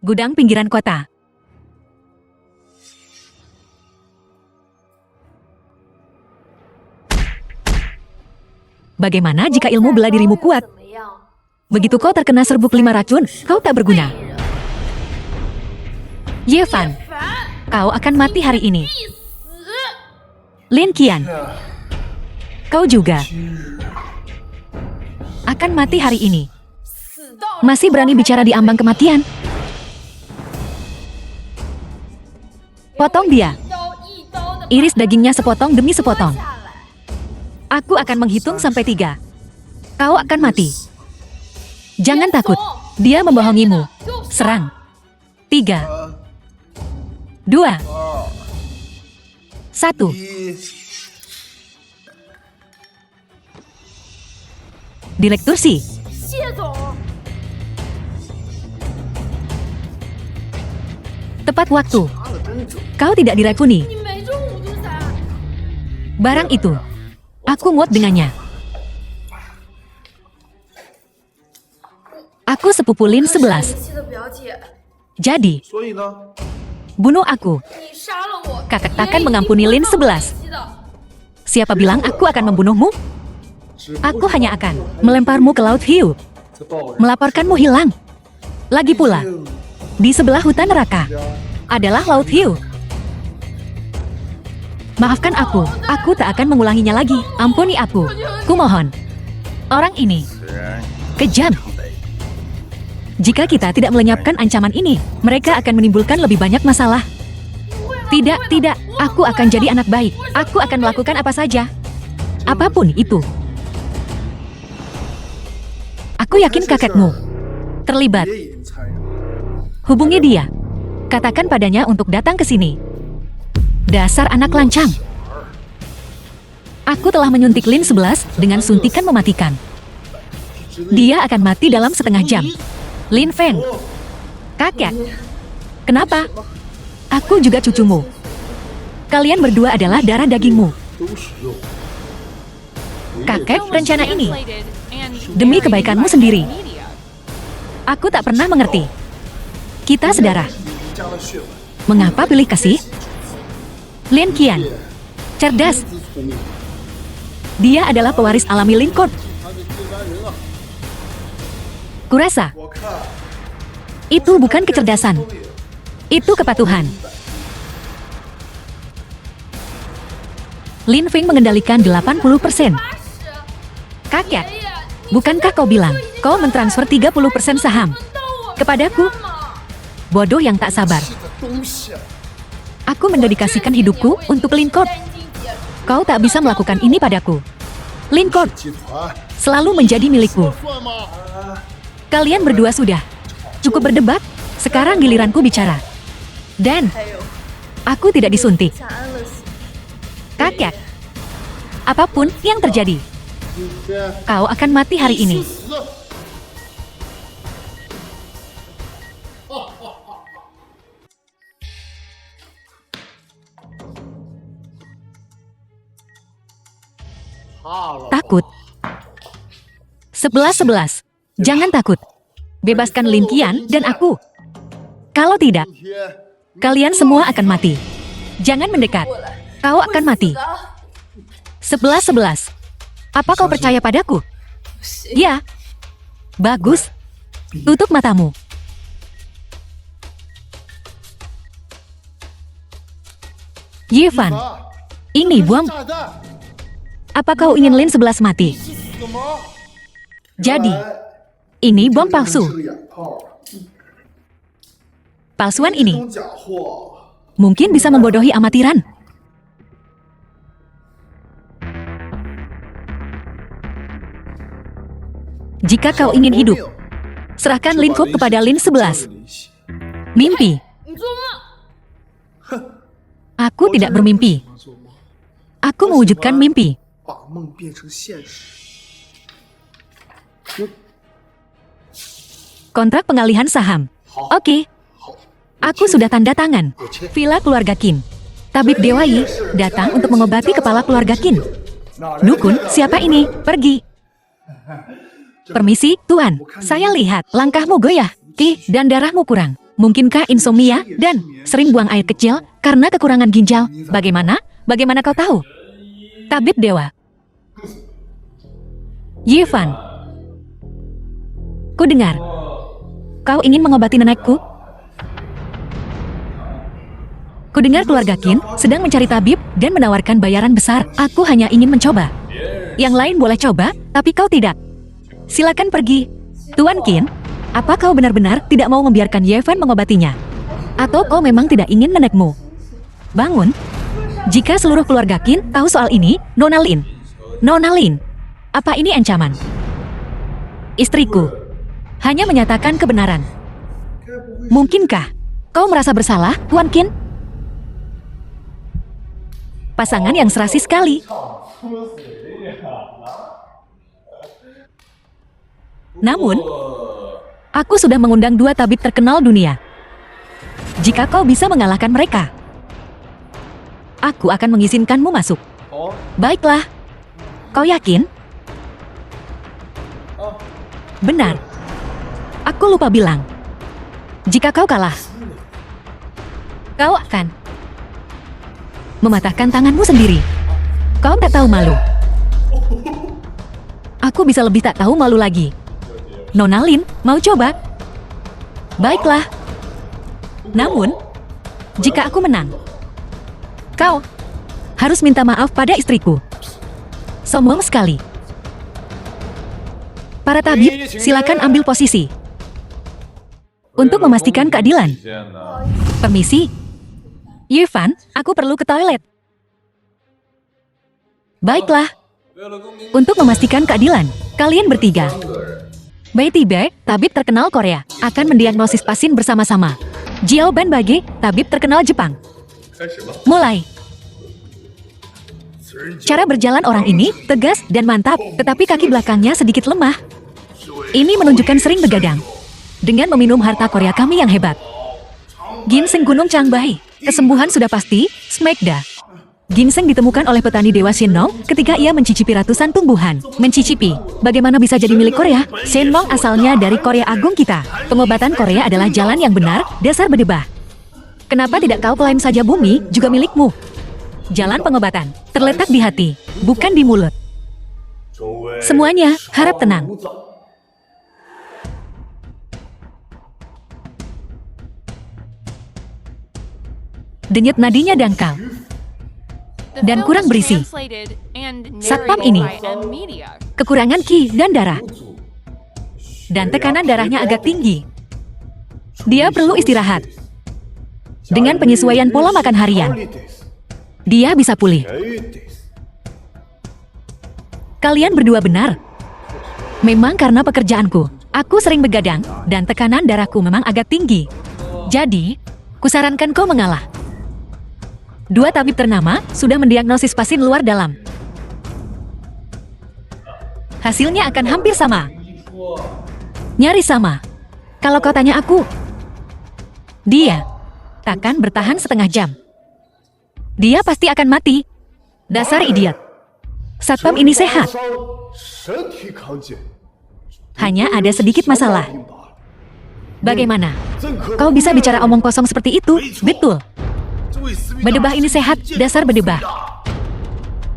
Gudang pinggiran kota. Bagaimana jika ilmu bela dirimu kuat? Begitu kau terkena serbuk 5 racun, kau tak berguna. Yevan, kau akan mati hari ini. Lin Qian, kau juga akan mati hari ini. Masih berani bicara di ambang kematian? Potong dia. Iris dagingnya sepotong demi sepotong. Aku akan menghitung sampai 3. Kau akan mati. Jangan takut. Dia membohongimu. Serang. 3, 2, 1. Direktur Si. Tepat waktu. Kau tidak diracuni. Barang itu, aku muat dengannya. Aku sepupu Lin 11. Jadi, bunuh aku. Kakak takkan mengampuni Lin 11. Siapa bilang aku akan membunuhmu? Aku hanya akan melemparmu ke Laut Hiu. Melaporkanmu hilang. Lagi pula, di sebelah hutan neraka adalah Laut Hiu. Maafkan aku tak akan mengulanginya lagi. Ampuni aku, kumohon. Orang ini kejam. Jika kita tidak melenyapkan ancaman ini, mereka akan menimbulkan lebih banyak masalah. Tidak, aku akan jadi anak baik. Aku akan melakukan apa saja. Apapun itu. Aku yakin kakekmu terlibat. Hubungi dia. Katakan padanya untuk datang ke sini. Dasar anak lancang. Aku telah menyuntik Lin 11 dengan suntikan mematikan. Dia akan mati dalam setengah jam. Lin Feng. Kakek. Kenapa? Aku juga cucumu. Kalian berdua adalah darah dagingmu. Kakek, rencana ini demi kebaikanmu sendiri. Aku tak pernah mengerti. Kita sedarah. Mengapa pilih kasih? Lin Qian. Cerdas. Dia adalah pewaris alami Lin Court. Kurasa. Itu bukan kecerdasan. Itu kepatuhan. Lin Feng mengendalikan 80%. Kakek, bukankah kau bilang kau mentransfer 30% saham kepadaku? Bodoh yang tak sabar. Aku mendedikasikan hidupku untuk Lin Court. Kau tak bisa melakukan ini padaku. Lin Court selalu menjadi milikku. Kalian berdua sudah cukup berdebat. Sekarang giliranku bicara. Dan aku tidak disuntik. Kakek, apapun yang terjadi, kau akan mati hari ini. Takut. 11-11. Jangan takut. Bebaskan Lin Qian dan aku. Kalau tidak, kalian semua akan mati. Jangan mendekat. Kau akan mati. 11-11. Apa kau percaya padaku? Ya. Bagus. Tutup matamu. Yevan, ini bom. Apa kau ingin Lin 11 mati? Jadi, ini bom palsu. Palsuan ini mungkin bisa membodohi amatiran. Jika kau ingin hidup, serahkan Lin Court kepada Lin 11. Mimpi. Aku tidak bermimpi. Aku mewujudkan mimpi. Kontrak pengalihan saham. Oke. Aku sudah tanda tangan. Villa keluarga Qin. Tabib Dewa Yi datang untuk mengobati kepala keluarga Qin. Dukun, siapa ini? Pergi. Permisi, Tuan. Saya lihat langkahmu goyah. Ki dan darahmu kurang. Mungkinkah insomnia dan sering buang air kecil karena kekurangan ginjal? Bagaimana? Bagaimana kau tahu? Tabib dewa. Yevan. Ku dengar. Kau ingin mengobati nenekku? Ku dengar keluarga Qin sedang mencari tabib dan menawarkan bayaran besar. Aku hanya ingin mencoba. Yang lain boleh coba, tapi kau tidak. Silakan pergi. Tuan Qin, apa kau benar-benar tidak mau membiarkan Yevan mengobatinya? Atau kau memang tidak ingin nenekmu bangun? Jika seluruh keluarga Qin tahu soal ini, Nona Lin. Nona Lin, apa ini ancaman? Istriku hanya menyatakan kebenaran. Mungkinkah kau merasa bersalah, Tuan Qin? Pasangan yang serasi sekali. Namun, aku sudah mengundang 2 tabib terkenal dunia. Jika kau bisa mengalahkan mereka, aku akan mengizinkanmu masuk. Baiklah. Kau yakin? Benar. Aku lupa bilang. Jika kau kalah, kau akan mematahkan tanganmu sendiri. Kau tak tahu malu. Aku bisa lebih tak tahu malu lagi. Nona Lin, mau coba? Baiklah. Namun, jika aku menang, kau harus minta maaf pada istriku. Sombong sekali. Para tabib, silakan ambil posisi. Untuk memastikan keadilan. Permisi. Yevan, aku perlu ke toilet. Baiklah. Untuk memastikan keadilan, kalian bertiga, Bai Tibe, tabib terkenal Korea, akan mendiagnosis pasien bersama-sama. Jiao Ban Bage, tabib terkenal Jepang. Mulai. Cara berjalan orang ini tegas dan mantap, tetapi kaki belakangnya sedikit lemah. Ini menunjukkan sering begadang. Dengan meminum harta Korea kami yang hebat. Ginseng Gunung Changbai, kesembuhan sudah pasti, Smegda. Ginseng ditemukan oleh petani Dewa Shenong ketika ia mencicipi ratusan tumbuhan. Mencicipi, bagaimana bisa jadi milik Korea? Shenong asalnya dari Korea Agung kita. Pengobatan Korea adalah jalan yang benar, dasar berdebah. Kenapa tidak kau klaim saja bumi juga milikmu? Jalan pengobatan terletak di hati, bukan di mulut. Semuanya harap tenang. Denyut nadinya dangkal dan kurang berisi. Satpam ini kekurangan ki dan darah. Dan tekanan darahnya agak tinggi. Dia perlu istirahat. Dengan penyesuaian pola makan harian, dia bisa pulih. Kalian berdua benar. Memang karena pekerjaanku, aku sering begadang dan tekanan darahku memang agak tinggi. Jadi, kusarankan kau mengalah. 2 tabib ternama sudah mendiagnosis pasien luar dalam. Hasilnya akan hampir sama. Nyaris sama. Kalau kau tanya aku, dia takkan bertahan setengah jam. Dia pasti akan mati. Dasar idiot. Satpam ini sehat. Hanya ada sedikit masalah. Bagaimana? Kau bisa bicara omong kosong seperti itu? Betul. Berdebah ini sehat, dasar berdebah.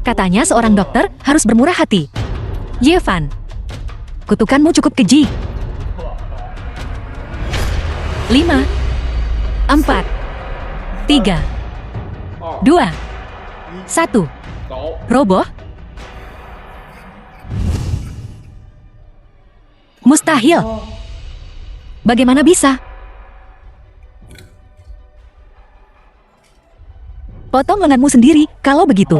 Katanya seorang dokter harus bermurah hati. Yevan, kutukanmu cukup keji. 5, 4, 3, 2, 1. Roboh? Mustahil. Bagaimana bisa? Potong lenganmu sendiri, kalau begitu.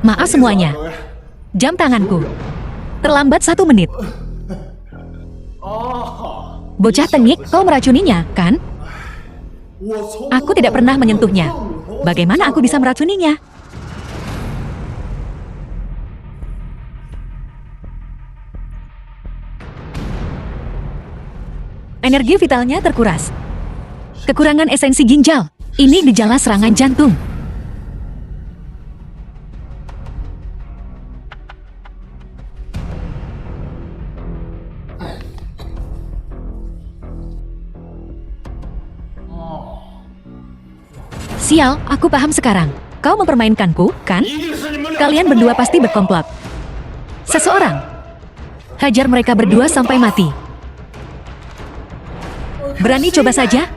Maaf semuanya. Jam tanganku terlambat 1 menit. Bocah tengik, kau meracuninya, kan? Aku tidak pernah menyentuhnya. Bagaimana aku bisa meracuninya? Energi vitalnya terkuras. Kekurangan esensi ginjal. Ini gejala serangan jantung. Sial, aku paham sekarang. Kau mempermainkanku, kan? Kalian berdua pasti berkomplot. Seseorang. Hajar mereka berdua sampai mati. Berani coba saja?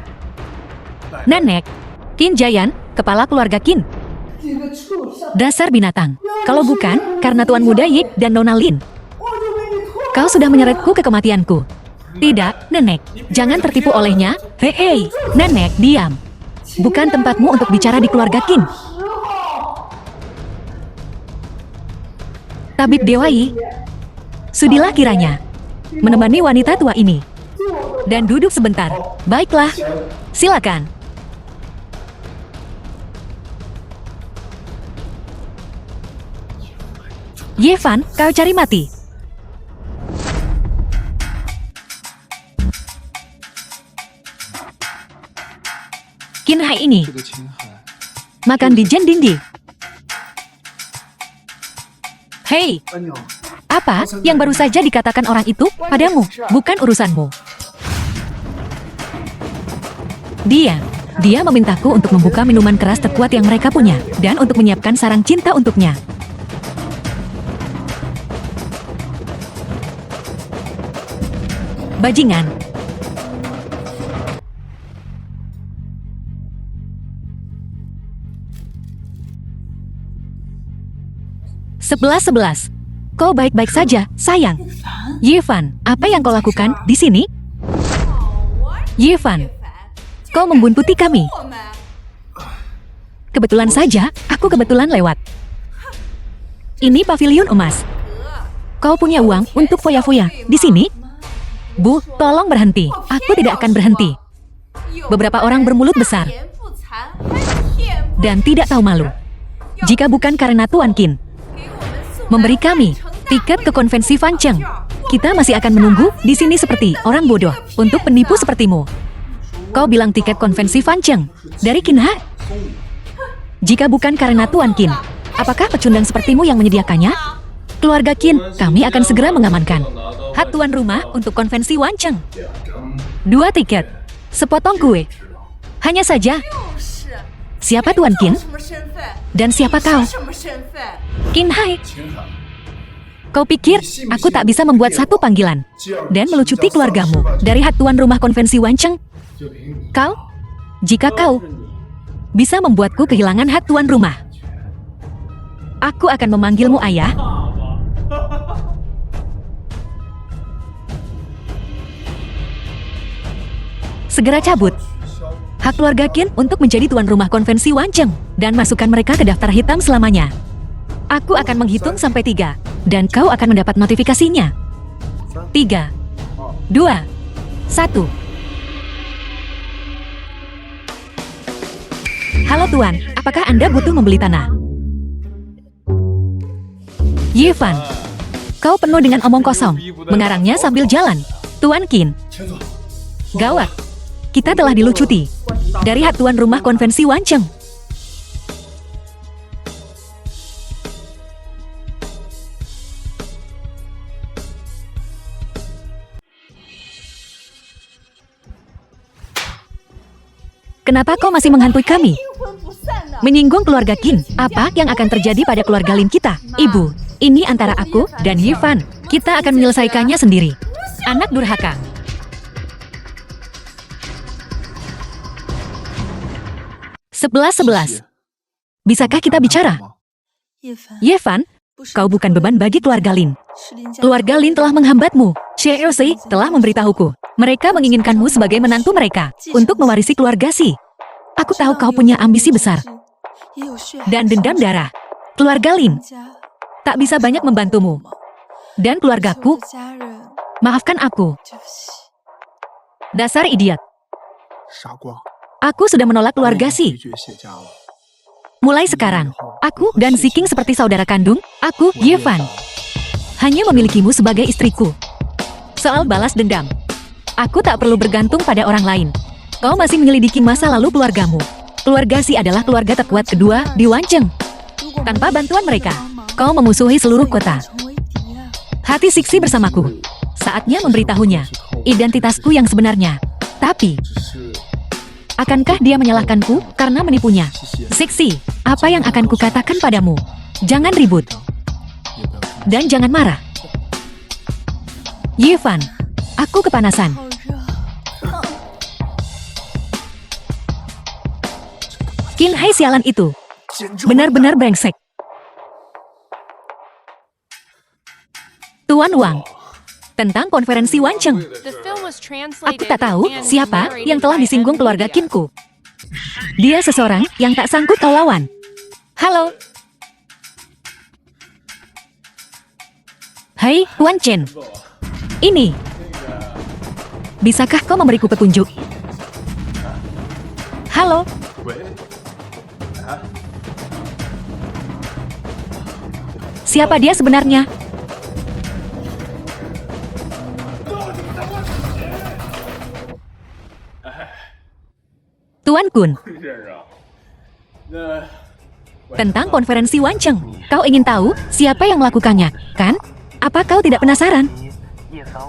Nenek, Qin Giant, kepala keluarga Qin. Dasar binatang. Kalau bukan, karena Tuan Muda Yik dan Nona Lin. Kau sudah menyeretku ke kematianku. Tidak, Nenek. Jangan tertipu olehnya. Hei, Nenek, diam. Bukan tempatmu untuk bicara di keluarga Qin. Tabib Dewa Yi, sudilah kiranya menemani wanita tua ini. Dan duduk sebentar. Baiklah, silakan. Yevan, kau cari mati. Qin Hai ini makan di Jen Dindi. Hei, apa yang baru saja dikatakan orang itu padamu? Bukan urusanmu. Dia memintaku untuk membuka minuman keras terkuat yang mereka punya dan untuk menyiapkan sarang cinta untuknya. Bajingan. Sebelas. Kau baik-baik saja, sayang. Yevan, apa yang kau lakukan di sini? Yevan, kau membuntuti kami. Kebetulan saja, aku kebetulan lewat. Ini pavilion emas. Kau punya uang untuk foya-foya di sini? Bu, tolong berhenti. Aku tidak akan berhenti. Beberapa orang bermulut besar dan tidak tahu malu. Jika bukan karena Tuan Qin memberi kami tiket ke konvensi Fan Cheng, kita masih akan menunggu di sini seperti orang bodoh untuk penipu sepertimu. Kau bilang tiket konvensi Fan Cheng dari Qin Ha? Jika bukan karena Tuan Qin, apakah pecundang sepertimu yang menyediakannya? Keluarga Qin, kami akan segera mengamankan hak tuan rumah untuk konvensi Wan Cheng. 2 tiket, sepotong kue. Hanya saja. Siapa Tuan Qin? Dan siapa kau? Qin Hai. Kau pikir aku tak bisa membuat satu panggilan dan melucuti keluargamu dari hak tuan rumah konvensi Wan Cheng? Jika kau bisa membuatku kehilangan hak tuan rumah, aku akan memanggilmu ayah. Segera cabut hak keluarga Qin untuk menjadi tuan rumah konvensi Wan Cheng dan masukkan mereka ke daftar hitam selamanya. Aku akan menghitung sampai 3 dan kau akan mendapat notifikasinya. 3, 2, 1. Halo Tuan, apakah Anda butuh membeli tanah? Yevan, kau penuh dengan omong kosong, mengarangnya sambil jalan. Tuan Qin, gawat. Kita telah dilucuti dari hak tuan rumah konvensi Wan Cheng. Kenapa kau masih menghantui kami? Menyinggung keluarga Qin. Apa yang akan terjadi pada keluarga Lin kita? Ibu, ini antara aku dan Yevan. Kita akan menyelesaikannya sendiri. Anak durhaka. Sebelas. Bisakah kita bicara? Yevan, kau bukan beban bagi keluarga Lin. Keluarga Lin telah menghambatmu. Xiaoxi telah memberitahuku. Mereka menginginkanmu sebagai menantu mereka untuk mewarisi keluarga Si. Aku tahu kau punya ambisi besar dan dendam darah. Keluarga Lin tak bisa banyak membantumu. Dan keluargaku, maafkan aku. Dasar idiot. Aku sudah menolak keluarga Si. Mulai sekarang, aku dan Ziking seperti saudara kandung. Aku, Yevan, hanya memilikimu sebagai istriku. Soal balas dendam, Aku tak perlu bergantung pada orang lain. Kau masih menyelidiki masa lalu keluargamu. Keluarga Si adalah keluarga terkuat kedua di Wancheng. Tanpa bantuan mereka, kau memusuhi seluruh kota. Hati Sixi bersamaku. Saatnya memberitahunya identitasku yang sebenarnya. Tapi, akankah dia menyalahkanku karena menipunya? Sixi, apa yang akan kukatakan padamu? Jangan ribut. Dan jangan marah. Yevan, aku kepanasan. Qin Hai sialan itu. Benar-benar brengsek. Tuan Wang. Tentang konferensi Wancheng. Aku tak tahu siapa yang telah disinggung keluarga Qinku. Dia seseorang yang tak sanggup kau lawan. Halo. Hai, Tuan Chen. Ini. Bisakah kau memberiku petunjuk? Halo. Siapa dia sebenarnya? Tuan Kun. Tentang konferensi Wancheng. Kau ingin tahu siapa yang melakukannya, kan? Apa kau tidak penasaran?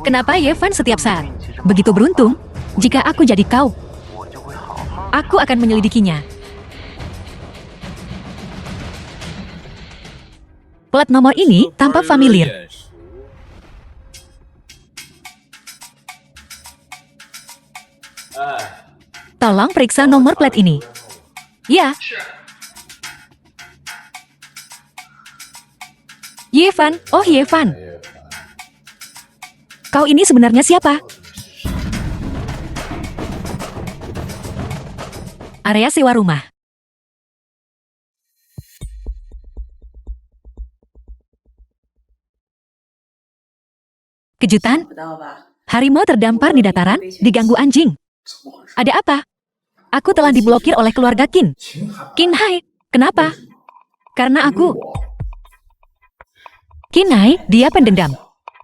Kenapa Yevan setiap saat begitu beruntung? Jika aku jadi kau, aku akan menyelidikinya. Plat nomor ini tampak familiar. Tolong periksa nomor plat ini. Ya. Yevan, oh Yevan. Kau ini sebenarnya siapa? Area sewa rumah. Kejutan? Harimau terdampar di dataran, diganggu anjing. Ada apa? Aku telah diblokir oleh keluarga Qin. Qin Hai, kenapa? Karena aku. Qin Hai, dia pendendam.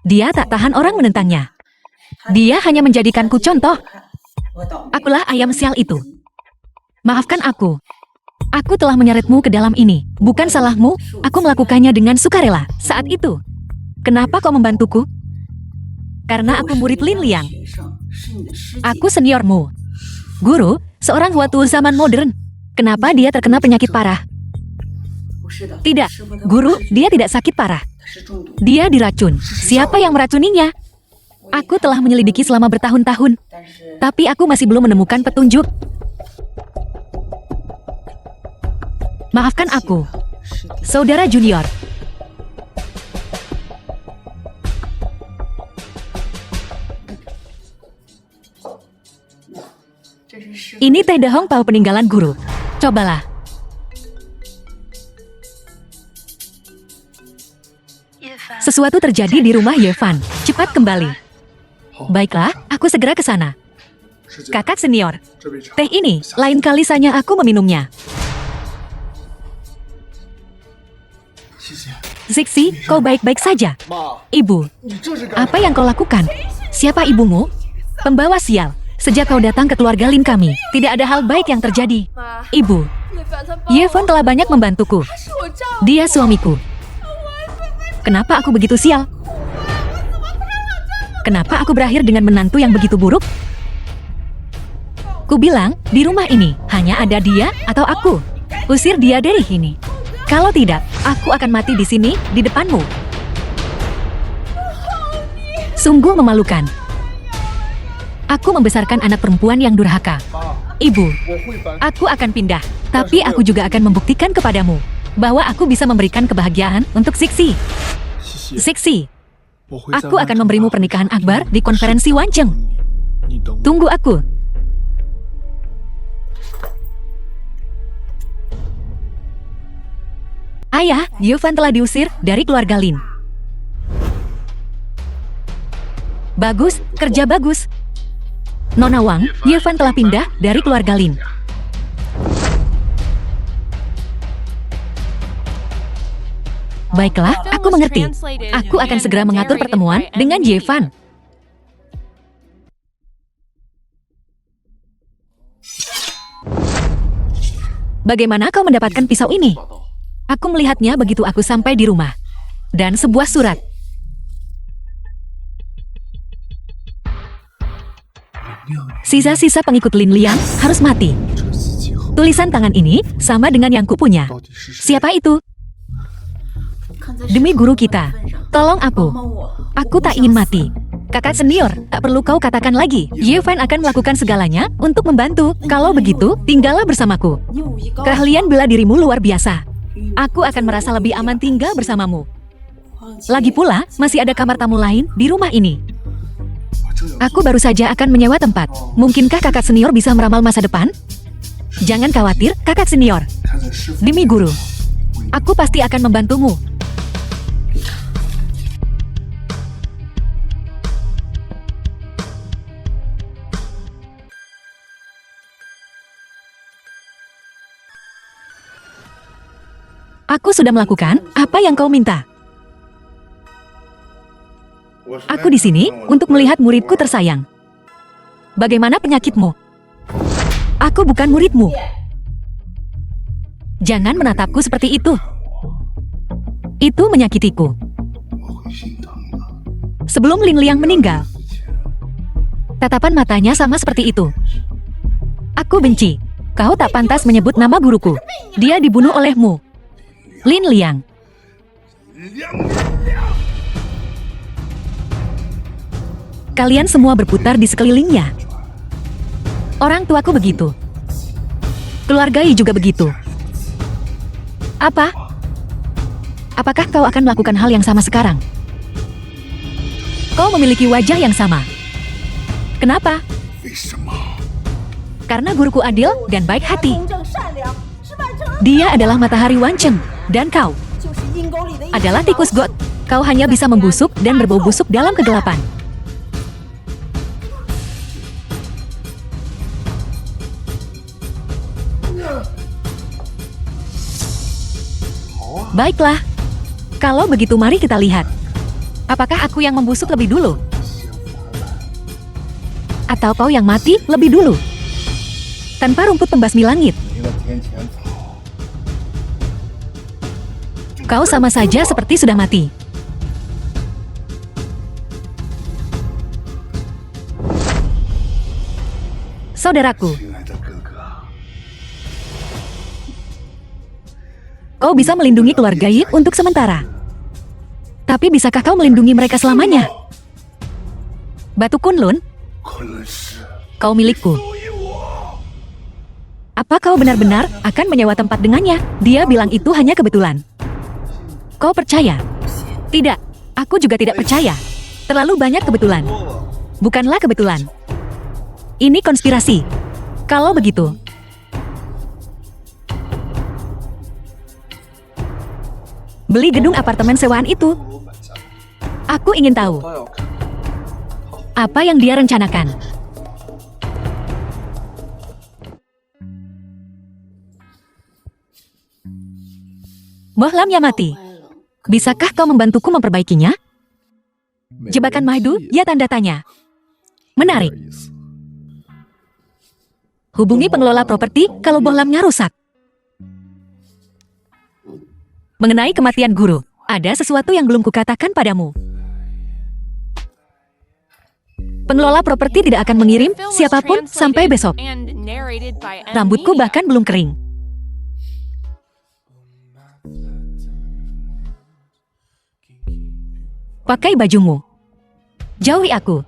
Dia tak tahan orang menentangnya. Dia hanya menjadikanku contoh. Akulah ayam sial itu. Maafkan aku. Aku telah menyeretmu ke dalam ini. Bukan salahmu, aku melakukannya dengan sukarela. Saat itu. Kenapa kau membantuku? Karena aku murid Lin Liang. Aku seniormu. Guru, seorang watu zaman modern. Kenapa dia terkena penyakit parah? Tidak, guru, dia tidak sakit parah. Dia diracun. Siapa yang meracuninya? Aku telah menyelidiki selama bertahun-tahun. Tapi aku masih belum menemukan petunjuk. Maafkan aku. Saudara junior. Ini teh dahong pau peninggalan guru. Cobalah. Sesuatu terjadi di rumah Yevan. Cepat kembali. Baiklah, aku segera ke sana. Kakak senior, teh ini lain kali saja aku meminumnya. Sixi, kau baik-baik saja. Ibu, apa yang kau lakukan? Siapa ibumu? Pembawa sial. Sejak kau datang ke keluarga Lin kami, tidak ada hal baik yang terjadi. Ibu, Yevan telah banyak membantuku. Dia suamiku. Kenapa aku begitu sial? Kenapa aku berakhir dengan menantu yang begitu buruk? Ku bilang, di rumah ini hanya ada dia atau aku. Usir dia dari sini. Kalau tidak, aku akan mati di sini, di depanmu. Sungguh memalukan. Aku membesarkan anak perempuan yang durhaka. Ibu, aku akan pindah. Tapi aku juga akan membuktikan kepadamu bahwa aku bisa memberikan kebahagiaan untuk Sixi. Sixi, aku akan memberimu pernikahan akbar di konferensi Wancheng. Tunggu aku. Ayah, Yevan telah diusir dari keluarga Lin. Bagus, kerja bagus. Nona Wang, Yevan telah pindah dari keluarga Lin. Baiklah, aku mengerti. Aku akan segera mengatur pertemuan dengan Yevan. Bagaimana kau mendapatkan pisau ini? Aku melihatnya begitu aku sampai di rumah. Dan sebuah surat. Sisa-sisa pengikut Lin Liang harus mati. Tulisan tangan ini sama dengan yang kupunya. Siapa itu? Demi guru kita, tolong aku. Aku tak ingin mati. Kakak senior, tak perlu kau katakan lagi. Ye Fan akan melakukan segalanya untuk membantu. Kalau begitu, tinggallah bersamaku. Keahlian bela dirimu luar biasa. Aku akan merasa lebih aman tinggal bersamamu. Lagi pula, masih ada kamar tamu lain di rumah ini. Aku baru saja akan menyewa tempat. Mungkinkah kakak senior bisa meramal masa depan? Jangan khawatir, kakak senior. Demi guru, aku pasti akan membantumu. Aku sudah melakukan apa yang kau minta. Aku di sini untuk melihat muridku tersayang. Bagaimana penyakitmu? Aku bukan muridmu. Jangan menatapku seperti itu. Itu menyakitiku. Sebelum Lin Liang meninggal, tatapan matanya sama seperti itu. Aku benci. Kau tak pantas menyebut nama guruku. Dia dibunuh olehmu. Lin Liang. Kalian semua berputar di sekelilingnya. Orang tuaku begitu. Keluarga Yi juga begitu. Apa? Apakah kau akan melakukan hal yang sama sekarang? Kau memiliki wajah yang sama. Kenapa? Karena guruku adil dan baik hati. Dia adalah matahari Wanceng, dan kau adalah tikus got. Kau hanya bisa membusuk dan berbau busuk dalam kegelapan. Baiklah. Kalau begitu mari kita lihat. Apakah aku yang membusuk lebih dulu? Atau kau yang mati lebih dulu? Tanpa rumput pembasmi langit. Kau sama saja seperti sudah mati. Saudaraku. Kau bisa melindungi keluarga Yi untuk sementara. Tapi bisakah kau melindungi mereka selamanya? Batu Kunlun, kau milikku. Apa kau benar-benar akan menyewa tempat dengannya? Dia bilang itu hanya kebetulan. Kau percaya? Tidak, aku juga tidak percaya. Terlalu banyak kebetulan. Bukanlah kebetulan. Ini konspirasi. Kalau begitu, beli gedung apartemen sewaan itu. Aku ingin tahu apa yang dia rencanakan. Bohlam Yamati, bisakah kau membantuku memperbaikinya? Jebakan Mahdu, ya tanda tanya. Menarik. Hubungi pengelola properti kalau bohlamnya rusak. Mengenai kematian guru, ada sesuatu yang belum kukatakan padamu. Pengelola properti tidak akan mengirim siapapun sampai besok. Rambutku bahkan belum kering. Pakai bajumu. Jauhi aku.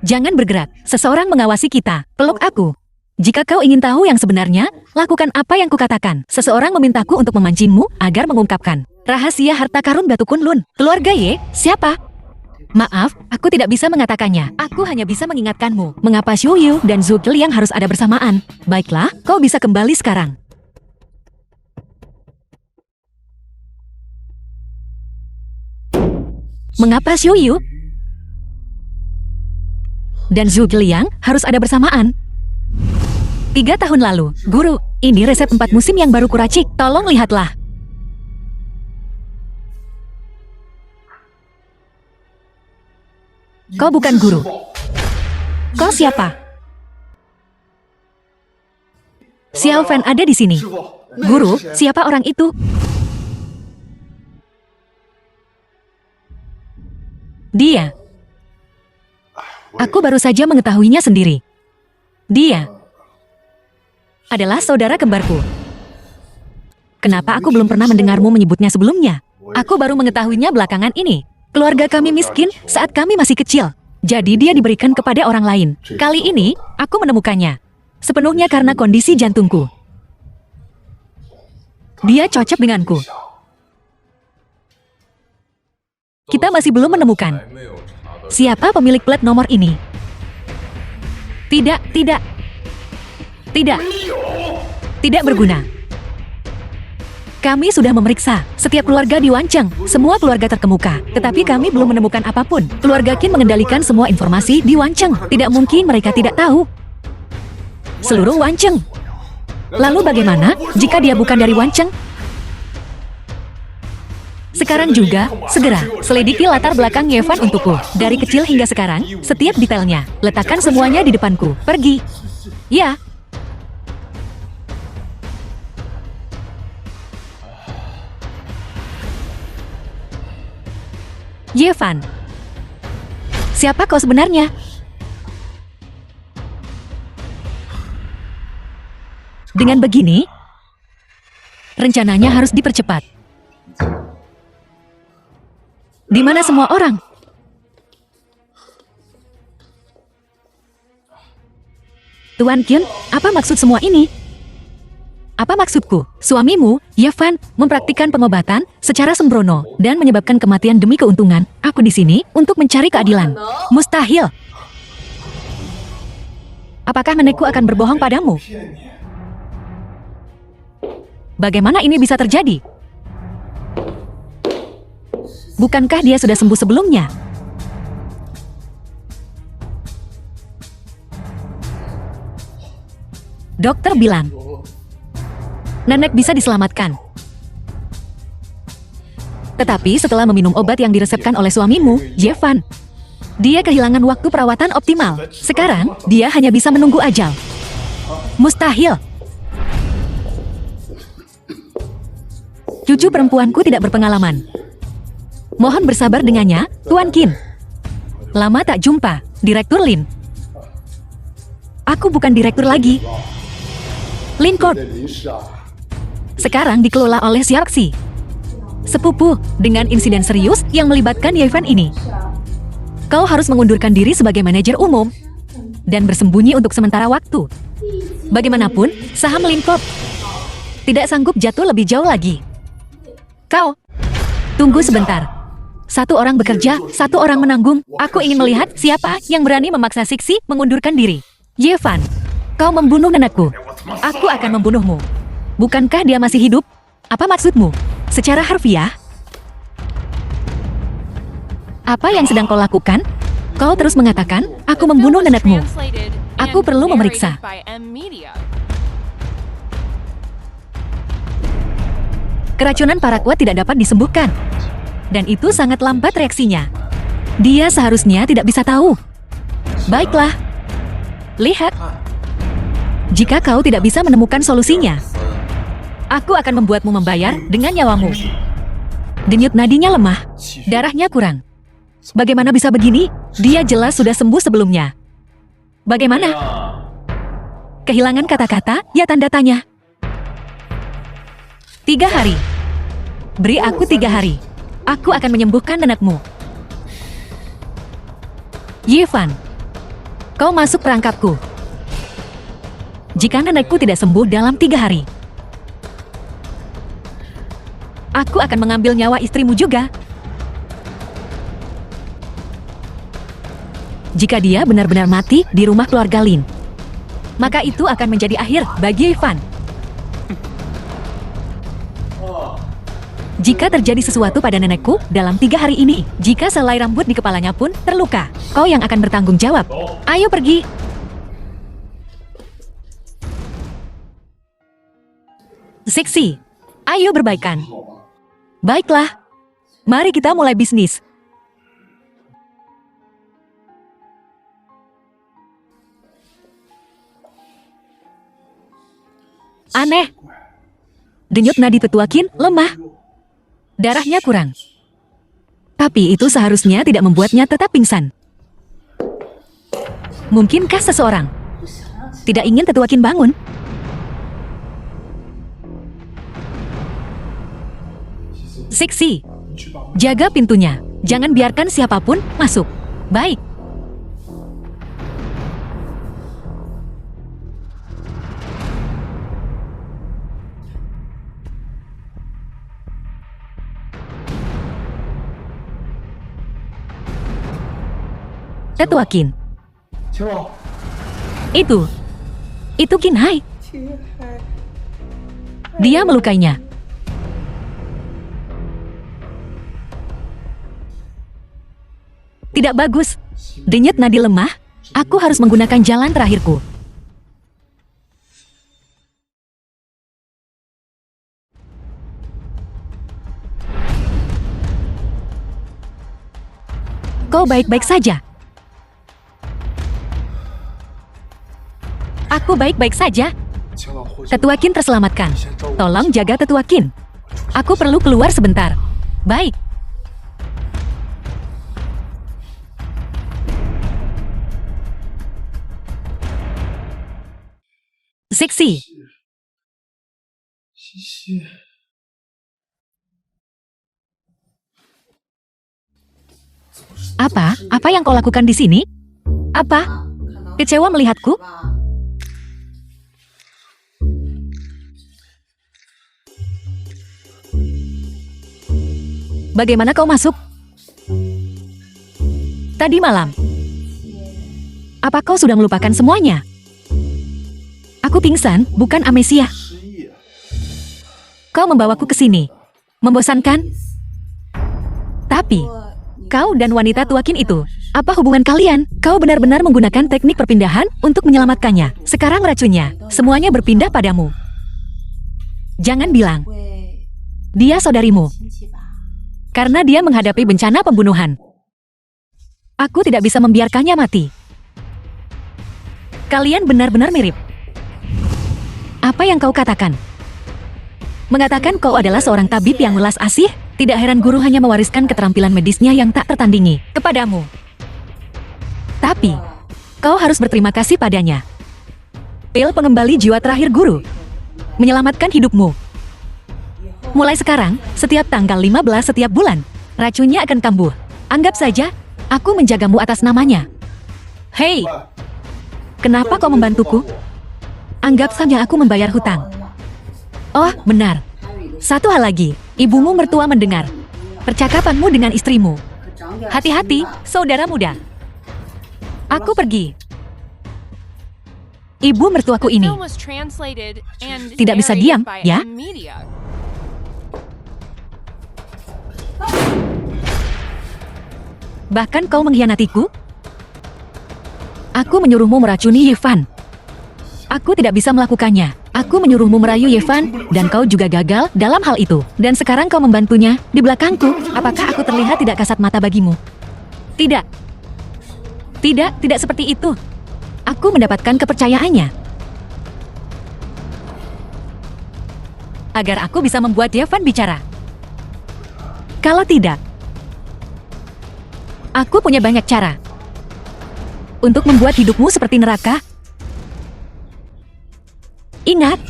Jangan bergerak, seseorang mengawasi kita. Peluk aku. Jika kau ingin tahu yang sebenarnya, lakukan apa yang kukatakan. Seseorang memintaku untuk memancingmu agar mengungkapkan rahasia harta karun Batu Kunlun. Keluarga Ye, siapa? Maaf, aku tidak bisa mengatakannya. Aku hanya bisa mengingatkanmu. Mengapa Xiu Yu dan Zhu Liang harus ada bersamaan? Baiklah, kau bisa kembali sekarang. Mengapa Xiu Yu dan Zhu Liang harus ada bersamaan? 3 tahun lalu, guru, ini resep 4 musim yang baru kuracik. Tolong lihatlah. Kau bukan guru. Kau siapa? Xiao Fan ada di sini. Guru, siapa orang itu? Dia. Aku baru saja mengetahuinya sendiri. Dia adalah saudara kembarku. Kenapa aku belum pernah mendengarmu menyebutnya sebelumnya? Aku baru mengetahuinya belakangan ini. Keluarga kami miskin saat kami masih kecil. Jadi dia diberikan kepada orang lain. Kali ini, aku menemukannya. Sepenuhnya karena kondisi jantungku. Dia cocok denganku. Kita masih belum menemukan siapa pemilik plat nomor ini. Tidak. Tidak berguna. Kami sudah memeriksa setiap keluarga di Wancheng, semua keluarga terkemuka. Tetapi kami belum menemukan apapun. Keluarga Qin mengendalikan semua informasi di Wancheng. Tidak mungkin mereka tidak tahu seluruh Wancheng. Lalu bagaimana jika dia bukan dari Wancheng? Sekarang juga, segera, selidiki latar belakang Yevan untukku. Dari kecil hingga sekarang, setiap detailnya. Letakkan semuanya di depanku. Pergi. Ya. Yevan. Siapa kau sebenarnya? Dengan begini, rencananya harus dipercepat. Di mana semua orang? Tuan Qin, apa maksud semua ini? Apa maksudku? Suamimu, Yevan, mempraktikkan pengobatan secara sembrono dan menyebabkan kematian demi keuntungan. Aku di sini untuk mencari keadilan. Mustahil. Apakah nenekku akan berbohong padamu? Bagaimana ini bisa terjadi? Bukankah dia sudah sembuh sebelumnya? Dokter bilang, nenek bisa diselamatkan. Tetapi setelah meminum obat yang diresepkan oleh suamimu, Yevan, dia kehilangan waktu perawatan optimal. Sekarang, dia hanya bisa menunggu ajal. Mustahil. Cucu perempuanku tidak berpengalaman. Mohon bersabar dengannya, Tuan Qin. Lama tak jumpa, Direktur Lin. Aku bukan direktur lagi. Lin Court sekarang dikelola oleh Xiaoxi, sepupu dengan insiden serius yang melibatkan Yevan ini. Kau harus mengundurkan diri sebagai manajer umum dan bersembunyi untuk sementara waktu. Bagaimanapun, saham Lin Court tidak sanggup jatuh lebih jauh lagi. Kau, tunggu sebentar. Satu orang bekerja, satu orang menanggung. Aku ingin melihat siapa yang berani memaksa Sixi mengundurkan diri. Yevan, kau membunuh nenekku. Aku akan membunuhmu. Bukankah dia masih hidup? Apa maksudmu? Secara harfiah? Apa yang sedang kau lakukan? Kau terus mengatakan, aku membunuh nenekmu. Aku perlu memeriksa. Keracunan paraquat tidak dapat disembuhkan. Dan itu sangat lambat reaksinya. Dia seharusnya tidak bisa tahu. Baiklah. Lihat. Jika kau tidak bisa menemukan solusinya, aku akan membuatmu membayar dengan nyawamu. Denyut nadinya lemah. Darahnya kurang. Bagaimana bisa begini? Dia jelas sudah sembuh sebelumnya. Bagaimana? Kehilangan kata-kata? Ya tanda tanya. 3 hari. Beri aku 3 hari. Aku akan menyembuhkan nenekmu. Yevan, kau masuk perangkapku. Jika nenekku tidak sembuh dalam 3 hari, aku akan mengambil nyawa istrimu juga. Jika dia benar-benar mati di rumah keluarga Lin, maka itu akan menjadi akhir bagi Yevan. Jika terjadi sesuatu pada nenekku dalam 3 hari ini, jika selai rambut di kepalanya pun terluka, kau yang akan bertanggung jawab. Ayo pergi. Sixi, ayo berbaikan. Baiklah, mari kita mulai bisnis. Aneh. Denyut nadi tetua Qin lemah. Darahnya kurang. Tapi itu seharusnya tidak membuatnya tetap pingsan. Mungkinkah seseorang tidak ingin tetua Qin bangun? Siksi, jaga pintunya. Jangan biarkan siapapun masuk. Baik. Tetua Qin. Itu Qin Hai. Dia melukainya. Tidak bagus. Denyut nadi lemah. Aku harus menggunakan jalan terakhirku. Kau baik-baik saja. Aku baik-baik saja. Tetua Qin terselamatkan. Tolong jaga Tetua Qin. Aku perlu keluar sebentar. Baik. Siksi. Apa yang kau lakukan di sini? Apa? Kecewa melihatku? Bagaimana kau masuk? Tadi malam. Apa kau sudah melupakan semuanya? Aku pingsan, bukan amnesia. Kau membawaku ke sini. Membosankan? Tapi, kau dan wanita tua Qin itu, apa hubungan kalian? Kau benar-benar menggunakan teknik perpindahan untuk menyelamatkannya. Sekarang racunnya, semuanya berpindah padamu. Jangan bilang, dia saudarimu. Karena dia menghadapi bencana pembunuhan. Aku tidak bisa membiarkannya mati. Kalian benar-benar mirip. Apa yang kau katakan? Mengatakan kau adalah seorang tabib yang welas asih? Tidak heran guru hanya mewariskan keterampilan medisnya yang tak tertandingi kepadamu. Tapi, kau harus berterima kasih padanya. Pil pengembali jiwa terakhir guru. Menyelamatkan hidupmu. Mulai sekarang, setiap tanggal 15 setiap bulan, racunnya akan kambuh. Anggap saja, aku menjagamu atas namanya. Hei, kenapa kau membantuku? Anggap saja aku membayar hutang. Oh, benar. Satu hal lagi, ibumu mertua mendengar percakapanmu dengan istrimu. Hati-hati, saudara muda. Aku pergi. Ibu mertuaku ini tidak bisa diam, ya? Bahkan kau mengkhianatiku? Aku menyuruhmu meracuni Yifan. Aku tidak bisa melakukannya. Aku menyuruhmu merayu Yifan, dan kau juga gagal dalam hal itu. Dan sekarang kau membantunya di belakangku. Apakah aku terlihat tidak kasat mata bagimu? Tidak. Tidak seperti itu. Aku mendapatkan kepercayaannya. Agar aku bisa membuat Yifan bicara. Kalau tidak, aku punya banyak cara untuk membuat hidupmu seperti neraka. Ingat,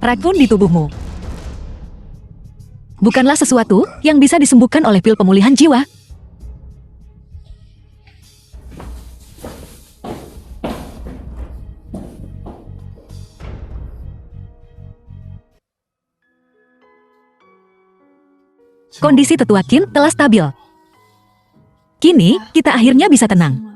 racun di tubuhmu bukanlah sesuatu yang bisa disembuhkan oleh pil pemulihan jiwa. Kondisi tetua Qin telah stabil. Kini, kita akhirnya bisa tenang.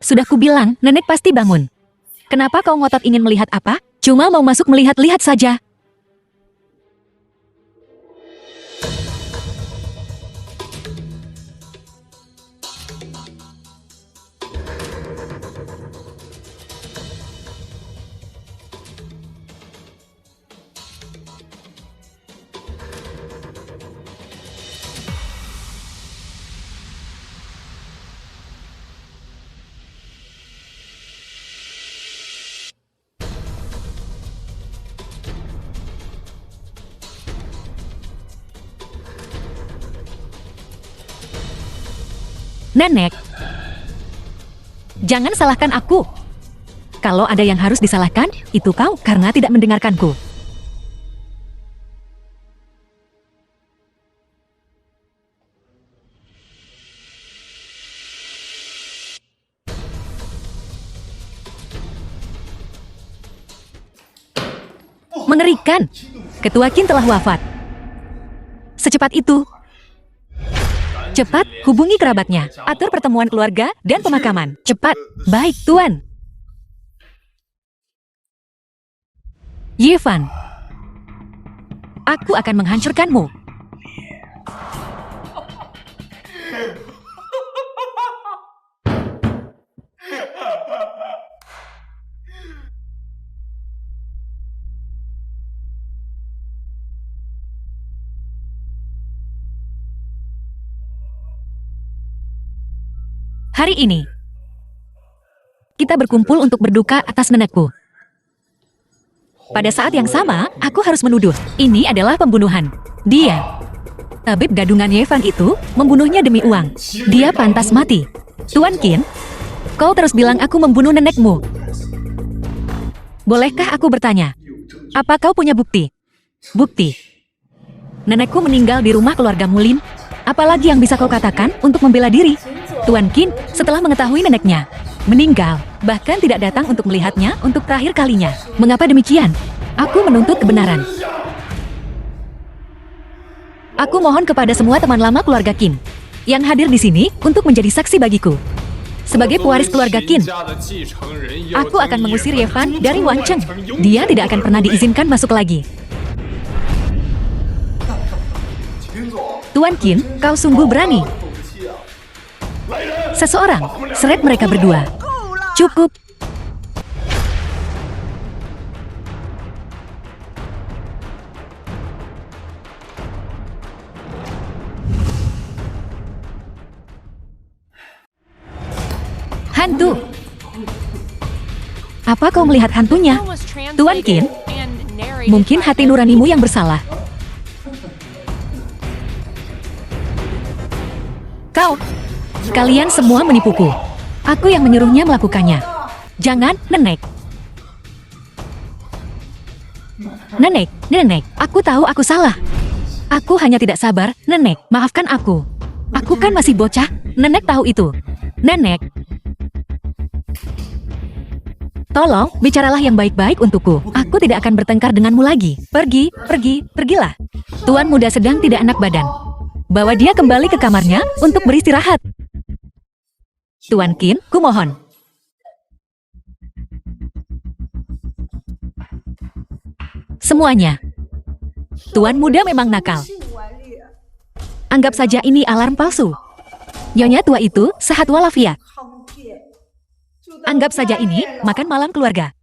Sudah kubilang, nenek pasti bangun. Kenapa kau ngotot ingin melihat apa? Cuma mau masuk melihat-lihat saja. Nenek, jangan salahkan aku. Kalau ada yang harus disalahkan, itu kau karena tidak mendengarkanku. Mengerikan. Ketua Qin telah wafat. Secepat itu. Cepat, hubungi kerabatnya. Atur pertemuan keluarga dan pemakaman. Cepat. Baik, Tuan. Yevan. Aku akan menghancurkanmu. Hari ini, kita berkumpul untuk berduka atas nenekku. Pada saat yang sama, aku harus menuduh, ini adalah pembunuhan. Dia, tabib gadungan Yevan itu, membunuhnya demi uang. Dia pantas mati. Tuan Qin, kau terus bilang aku membunuh nenekmu. Bolehkah aku bertanya, apa kau punya bukti? Bukti. Nenekku meninggal di rumah keluarga Mulin. Apalagi yang bisa kau katakan untuk membela diri? Tuan Qin, setelah mengetahui neneknya meninggal, bahkan tidak datang untuk melihatnya untuk terakhir kalinya. Mengapa demikian? Aku menuntut kebenaran. Aku mohon kepada semua teman lama keluarga Qin yang hadir di sini untuk menjadi saksi bagiku. Sebagai pewaris keluarga Qin, aku akan mengusir Yevan dari Wancheng. Dia tidak akan pernah diizinkan masuk lagi. Tuan Qin, kau sungguh berani. Seseorang, seret mereka berdua. Cukup. Hantu. Apa kau melihat hantunya? Tuan Qin, mungkin hati nuranimu yang bersalah. Kalian semua menipuku. Aku yang menyuruhnya melakukannya. Jangan, Nenek. Nenek, aku tahu aku salah. Aku hanya tidak sabar, Nenek, maafkan aku. Aku kan masih bocah, Nenek tahu itu. Nenek. Tolong, bicaralah yang baik-baik untukku. Aku tidak akan bertengkar denganmu lagi. Pergilah. Tuan muda sedang tidak enak badan. Bawa dia kembali ke kamarnya untuk beristirahat. Tuan Qin, kumohon. Semuanya. Tuan muda memang nakal. Anggap saja ini alarm palsu. Nyonya tua itu sehat walafiat. Anggap saja ini makan malam keluarga.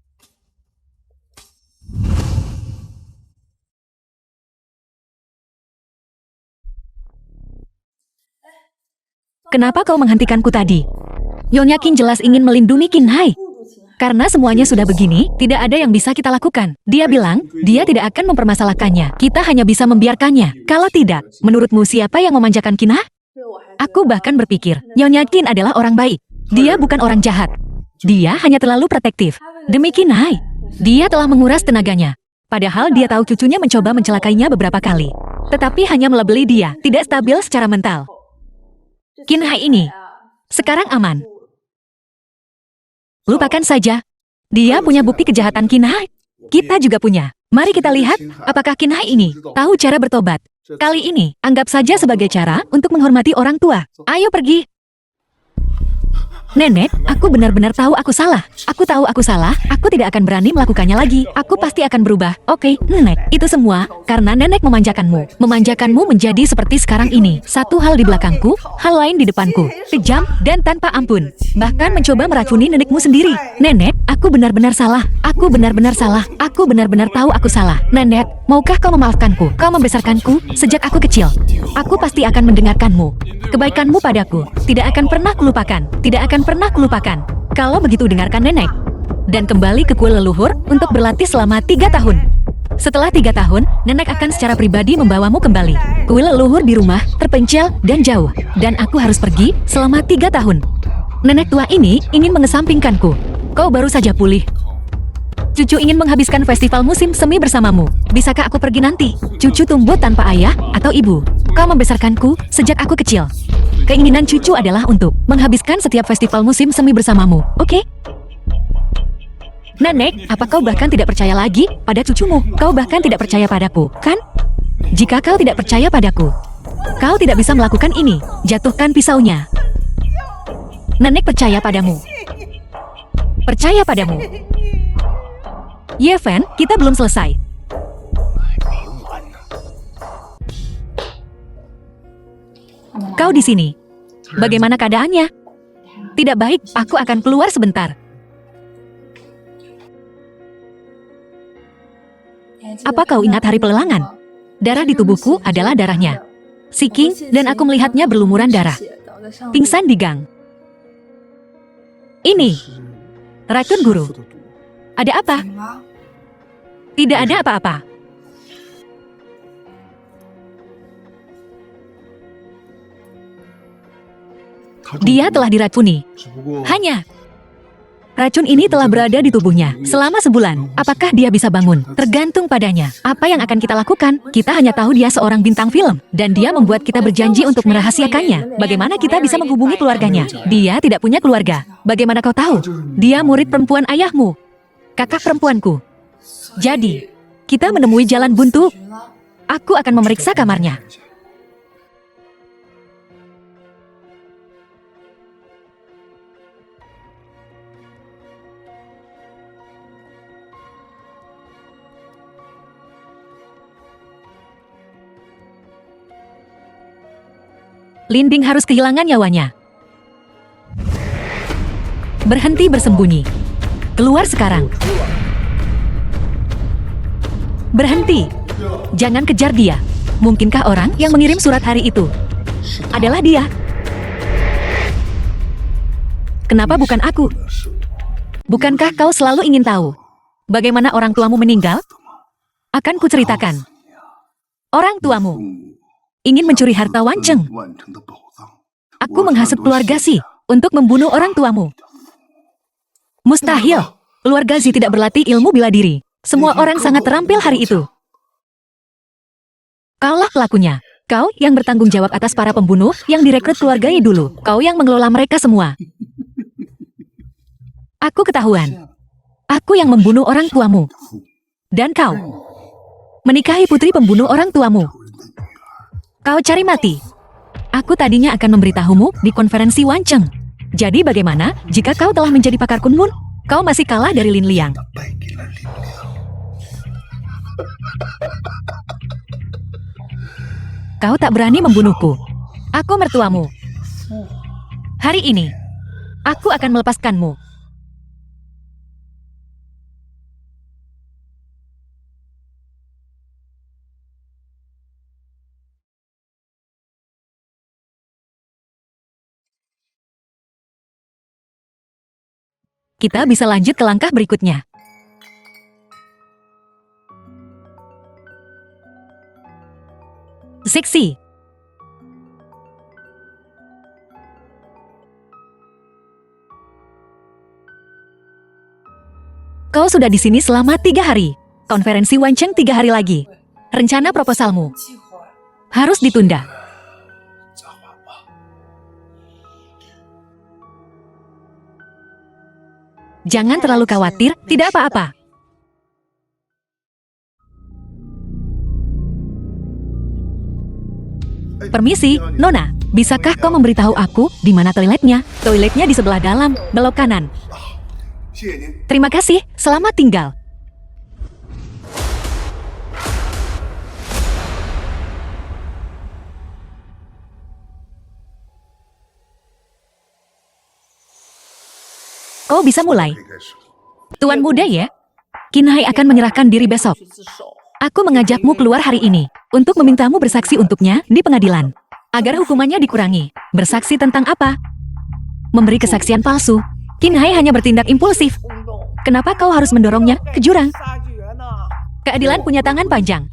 Kenapa kau menghentikanku tadi? Nyonya Qin jelas ingin melindungi Qin Hai. Karena semuanya sudah begini, tidak ada yang bisa kita lakukan. Dia bilang, dia tidak akan mempermasalahkannya. Kita hanya bisa membiarkannya. Kalau tidak, menurutmu siapa yang memanjakan Qin Hai? Aku bahkan berpikir, Nyonya Qin adalah orang baik. Dia bukan orang jahat. Dia hanya terlalu protektif. Demi Qin Hai, dia telah menguras tenaganya. Padahal dia tahu cucunya mencoba mencelakainya beberapa kali. Tetapi hanya melebeli dia, tidak stabil secara mental. Qin Hai ini sekarang aman. Lupakan saja. Dia punya bukti kejahatan Qin Hai. Kita juga punya. Mari kita lihat apakah Qin Hai ini tahu cara bertobat. Kali ini anggap saja sebagai cara untuk menghormati orang tua. Ayo pergi. Nenek, aku benar-benar tahu aku salah. Aku tahu aku salah, aku tidak akan berani melakukannya lagi. Aku pasti akan berubah. Oke, Nenek, itu semua karena Nenek memanjakanmu. Memanjakanmu menjadi seperti sekarang ini. Satu hal di belakangku, hal lain di depanku. Kejam dan tanpa ampun. Bahkan mencoba meracuni nenekmu sendiri. Nenek, aku benar-benar salah. Aku benar-benar salah. Aku benar-benar tahu aku salah. Nenek, maukah kau memaafkanku? Kau membesarkanku sejak aku kecil. Aku pasti akan mendengarkanmu. Kebaikanmu padaku tidak akan pernah kulupakan. Tidak akan pernah kulupakan. Kalau begitu dengarkan Nenek. Dan kembali ke kuil leluhur untuk berlatih selama 3 tahun. Setelah 3 tahun, Nenek akan secara pribadi membawamu kembali. Kuil leluhur di rumah, terpencil dan jauh. Dan aku harus pergi selama 3 tahun. Nenek tua ini ingin mengesampingkanku. Kau baru saja pulih. Cucu ingin menghabiskan festival musim semi bersamamu. Bisakah aku pergi nanti? Cucu tumbuh tanpa ayah atau ibu. Kau membesarkanku sejak aku kecil. Keinginan cucu adalah untuk menghabiskan setiap festival musim semi bersamamu, oke? Nenek, apa kau bahkan tidak percaya lagi pada cucumu? Kau bahkan tidak percaya padaku, kan? Jika kau tidak percaya padaku, kau tidak bisa melakukan ini. Jatuhkan pisaunya. Nenek percaya padamu. Percaya padamu. Yeven, kita belum selesai. Kau di sini. Bagaimana keadaannya? Tidak baik, aku akan keluar sebentar. Apa kau ingat hari pelelangan? Darah di tubuhku adalah darahnya. Si King dan aku melihatnya berlumuran darah. Pingsan di gang. Ini. Racun guru. Ada apa? Tidak ada apa-apa. Dia telah diracuni. Hanya racun ini telah berada di tubuhnya selama sebulan. Apakah dia bisa bangun? Tergantung padanya. Apa yang akan kita lakukan? Kita hanya tahu dia seorang bintang film. Dan dia membuat kita berjanji untuk merahasiakannya. Bagaimana kita bisa menghubungi keluarganya? Dia tidak punya keluarga. Bagaimana kau tahu? Dia murid perempuan ayahmu. Kakak perempuanku. Jadi, kita menemui jalan buntu. Aku akan memeriksa kamarnya. Linding harus kehilangan nyawanya. Berhenti bersembunyi. Keluar sekarang. Berhenti. Jangan kejar dia. Mungkinkah orang yang mengirim surat hari itu adalah dia? Kenapa bukan aku? Bukankah kau selalu ingin tahu bagaimana orang tuamu meninggal? Akan kuceritakan. Orang tuamu ingin mencuri harta Wanceng. Aku menghasut keluarga Si untuk membunuh orang tuamu. Mustahil. Keluarga Si tidak berlatih ilmu bela diri. Semua orang sangat terampil hari itu. Kaulah pelakunya. Kau yang bertanggung jawab atas para pembunuh yang direkrut keluarga Yi dulu. Kau yang mengelola mereka semua. Aku ketahuan. Aku yang membunuh orang tuamu. Dan kau menikahi putri pembunuh orang tuamu. Kau cari mati. Aku tadinya akan memberitahumu di konferensi Wanceng. Jadi bagaimana jika kau telah menjadi pakar Kunlun? Kau masih kalah dari Lin Liang. Kau tak berani membunuhku. Aku mertuamu. Hari ini, aku akan melepaskanmu. Kita bisa lanjut ke langkah berikutnya. Seksi. Kau sudah di sini selama 3 hari. Konferensi Wanceng 3 hari lagi. Rencana proposalmu harus ditunda. Jangan terlalu khawatir, tidak apa-apa. Permisi, Nona. Bisakah kau memberitahu aku di mana toiletnya? Toiletnya di sebelah dalam, belok kanan. Terima kasih, selamat tinggal. Kau bisa mulai. Tuan muda ya, Qin Hai akan menyerahkan diri besok. Aku mengajakmu keluar hari ini untuk memintamu bersaksi untuknya di pengadilan. Agar hukumannya dikurangi. Bersaksi tentang apa? Memberi kesaksian palsu. Qin Hai hanya bertindak impulsif. Kenapa kau harus mendorongnya ke jurang? Keadilan punya tangan panjang.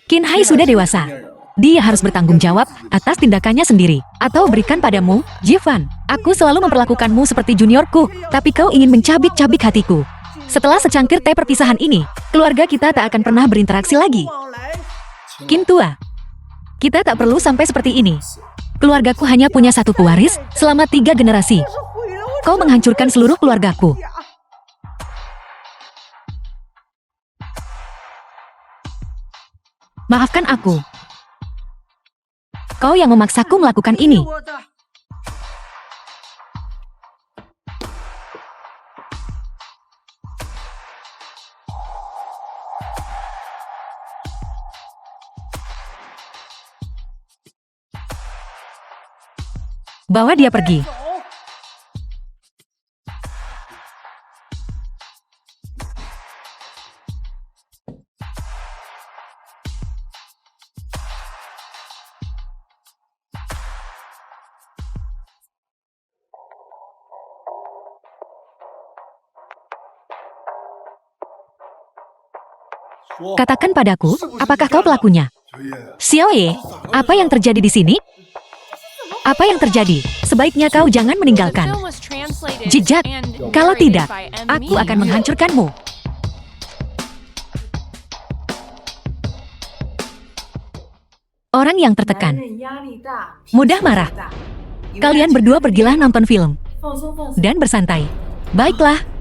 Qin Hai sudah dewasa. Dia harus bertanggung jawab atas tindakannya sendiri. Atau berikan padamu, Jifan. Aku selalu memperlakukanmu seperti juniorku, tapi kau ingin mencabik-cabik hatiku. Setelah secangkir teh perpisahan ini, keluarga kita tak akan pernah berinteraksi lagi. Qin tua, kita tak perlu sampai seperti ini. Keluargaku hanya punya satu pewaris selama 3 generasi. Kau menghancurkan seluruh keluargaku. Maafkan aku. Kau yang memaksaku melakukan ini. Bawa dia pergi. Katakan padaku, apakah kau pelakunya? Xiao Ye, apa yang terjadi di sini? Apa yang terjadi? Sebaiknya kau jangan meninggalkan jejak. Kalau tidak, aku akan menghancurkanmu. Orang yang tertekan, mudah marah. Kalian berdua pergilah nonton film dan bersantai. Baiklah.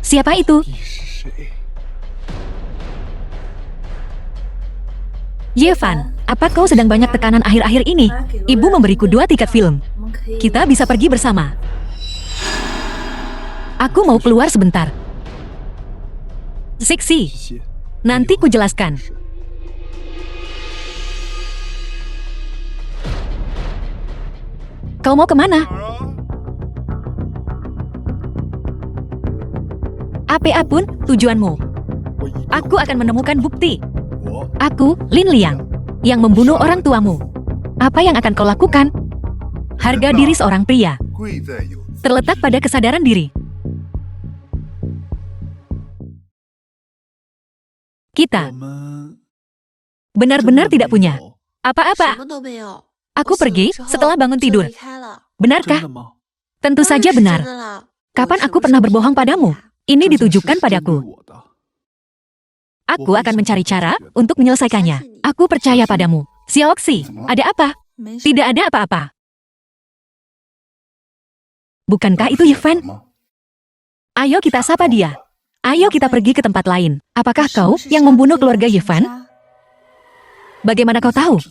Siapa itu? Yevan, apa kau sedang banyak tekanan akhir-akhir ini? Ibu memberiku 2 tiket film. Kita bisa pergi bersama. Aku mau keluar sebentar. Siksi. Nanti ku jelaskan. Kau mau kemana? Apapun tujuanmu, aku akan menemukan bukti. Aku, Lin Liang, yang membunuh orang tuamu. Apa yang akan kau lakukan? Harga diri seorang pria terletak pada kesadaran diri. Kita benar-benar tidak punya apa-apa. Aku pergi setelah bangun tidur. Benarkah? Tentu saja benar. Kapan aku pernah berbohong padamu? Ini ditujukan padaku. Aku akan mencari cara untuk menyelesaikannya. Aku percaya padamu. Xiaoxi, ada apa? Tidak ada apa-apa. Bukankah itu Yevan? Ayo kita sapa dia. Ayo kita pergi ke tempat lain. Apakah kau yang membunuh keluarga Yevan? Bagaimana kau tahu?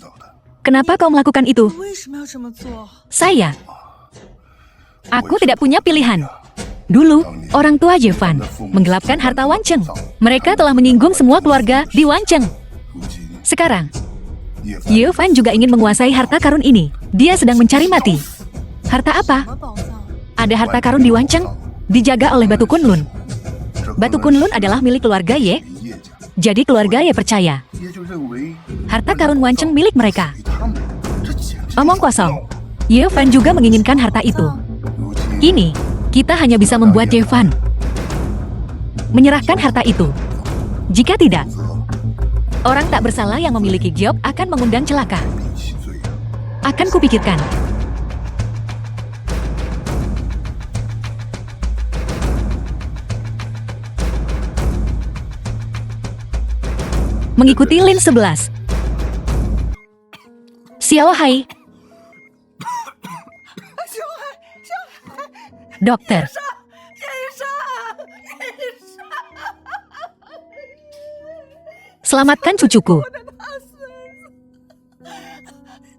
Kenapa kau melakukan itu? Saya. Aku tidak punya pilihan. Dulu, orang tua Yevan menggelapkan harta Wancheng. Mereka telah menyinggung semua keluarga di Wancheng. Sekarang, Yevan juga ingin menguasai harta karun ini. Dia sedang mencari mati. Harta apa? Ada harta karun di Wancheng, dijaga oleh Batu Kunlun. Batu Kunlun adalah milik keluarga Ye. Jadi keluarga Ye percaya harta karun Wancheng milik mereka. Omong kosong. Yevan juga menginginkan harta itu. Kini, kita hanya bisa membuat Yevan menyerahkan harta itu. Jika tidak, orang tak bersalah yang memiliki giok akan mengundang celaka. Akan kupikirkan. Mengikuti Lin 11. Xiao Hai. Dokter. Selamatkan cucuku.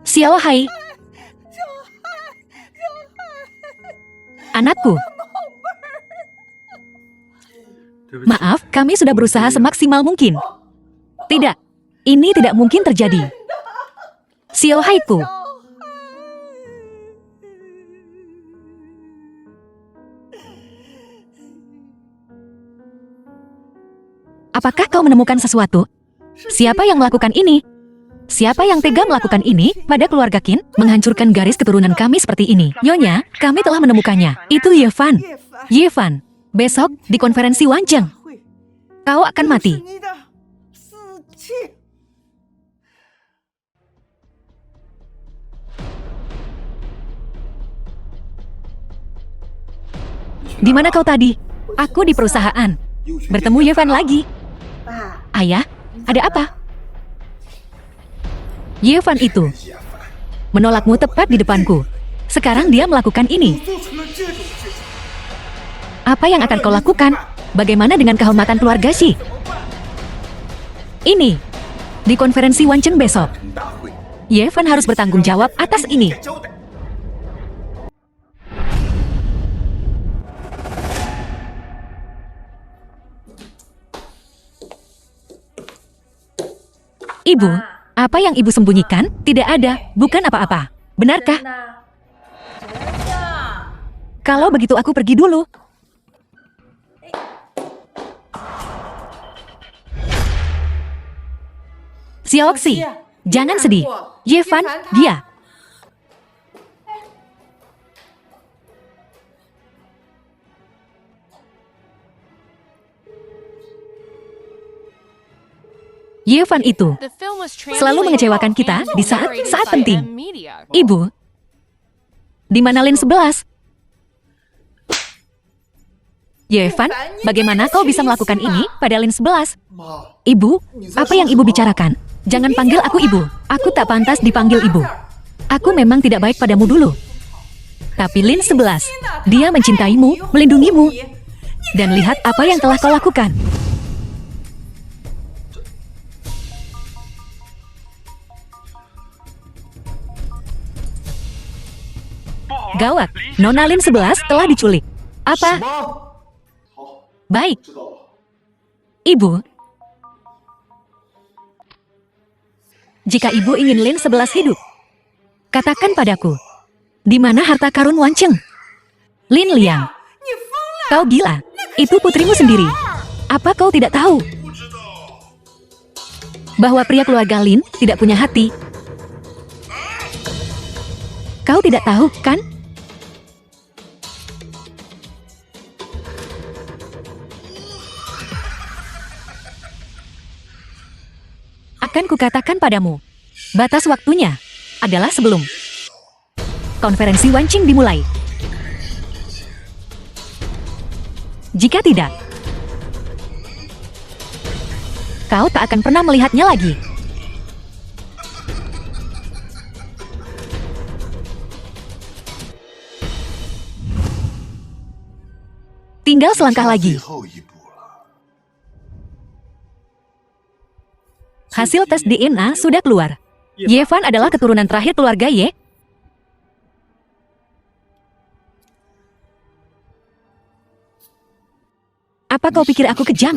Xiao Hai. Anakku. Maaf, kami sudah berusaha semaksimal mungkin. Tidak, ini tidak mungkin terjadi. Xiao Hai-ku. Apakah kau menemukan sesuatu? Siapa yang melakukan ini? Siapa yang tega melakukan ini pada keluarga Qin? Menghancurkan garis keturunan kami seperti ini. Nyonya, kami telah menemukannya. Itu Yevan. Yevan. Besok, di konferensi Wancheng. Kau akan mati. Di mana kau tadi? Aku di perusahaan. Bertemu Yevan lagi. Ayah, ada apa? Yevan itu menolakmu tepat di depanku. Sekarang dia melakukan ini. Apa yang akan kau lakukan? Bagaimana dengan kehormatan keluarga sih? Ini, di konferensi Wancheng besok, Yevan harus bertanggung jawab atas ini. Ibu, apa yang ibu sembunyikan? Tidak ada, bukan apa-apa. Benarkah? Kalau begitu aku pergi dulu. Xiaoxi, jangan sedih. Yevan, dia. Yevan itu selalu mengecewakan kita di saat penting. Ibu, di mana Lin 11? Yevan, bagaimana kau bisa melakukan ini pada Lin 11? Ibu, apa yang ibu bicarakan? Jangan panggil aku ibu. Aku tak pantas dipanggil ibu. Aku memang tidak baik padamu dulu. Tapi Lin 11, dia mencintaimu, melindungimu. Dan lihat apa yang telah kau lakukan. Gawat, Nona Lin 11 telah diculik. Apa? Baik. Ibu, jika ibu ingin Lin 11 hidup, katakan padaku, di mana harta karun Wancheng? Lin Liang, kau gila. Itu putrimu sendiri. Apa kau tidak tahu bahwa pria keluarga Lin tidak punya hati? Kau tidak tahu, kan? Akan kukatakan padamu, batas waktunya adalah sebelum konferensi Wancheng dimulai. Jika tidak, kau tak akan pernah melihatnya lagi. Tinggal selangkah lagi. Hasil tes DNA sudah keluar. Yevan adalah keturunan terakhir keluarga Ye. Apa kau pikir aku kejam?